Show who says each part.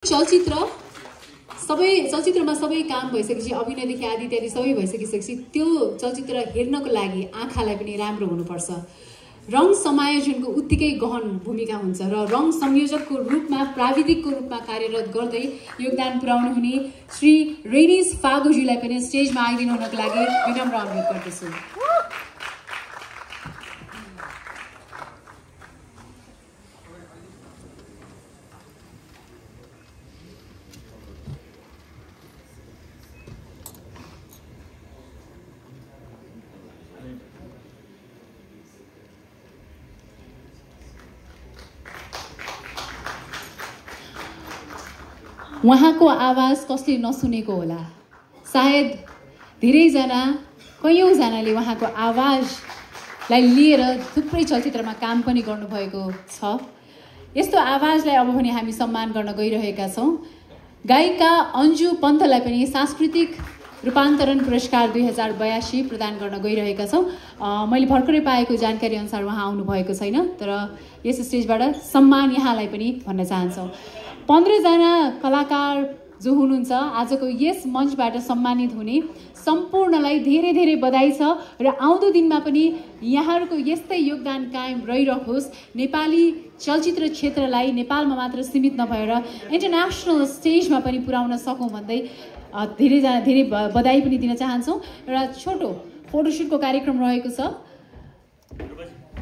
Speaker 1: चलचित्रमा सबै काम भइसकेपछि अभिनयदेखि आदि इत्यादि सबै भइसकेपछि त्यो चलचित्र हेर्नको लागि आँखालाई पनि राम्रो हुनुपर्छ। रङ समायोजनको उत्तिकै गहन भूमिका हुन्छ र रङ संयोजकको रूपमा प्राविधिकको रूपमा कार्यरत गर्दै योगदान पुर्याउनु हुने श्री रेनिस फागुजीलाई पनि स्टेजमा आइदिनु हुनको लागि विनम्र अनुरोध गर्दछु। उहाँको आवाज कसले नसुनेको होला। सायद धेरैजना कयौँजनाले उहाँको आवाजलाई लिएर थुप्रै चलचित्रमा काम पनि गर्नुभएको छ। यस्तो आवाजलाई अब भने हामी सम्मान गर्न गइरहेका छौँ। गायिका अन्जु पन्तलाई पनि सांस्कृतिक रूपान्तरण पुरस्कार 2082 प्रदान गर्न गइरहेका छौँ। मैले भर्खरै पाएको जानकारी अनुसार उहाँ आउनुभएको छैन, तर यस स्टेजबाट सम्मान यहाँलाई पनि भन्न चाहन्छौँ। 15 जना कलाकार जो हुनुहुन्छ आजको यस मञ्चबाट सम्मानित हुने सम्पूर्णलाई धेरै धेरै बधाई छ र आउँदो दिनमा पनि यहाँहरूको यस्तै योगदान कायम रहिरहोस्। नेपाली चलचित्र क्षेत्रलाई नेपालमा मात्र सीमित नभएर इन्टरनेसनल स्टेजमा पनि पुर्याउन सकौँ भन्दै धेरै बधाई पनि दिन चाहन्छौँ। एउटा छोटो फोटोसुटको कार्यक्रम रहेको छ।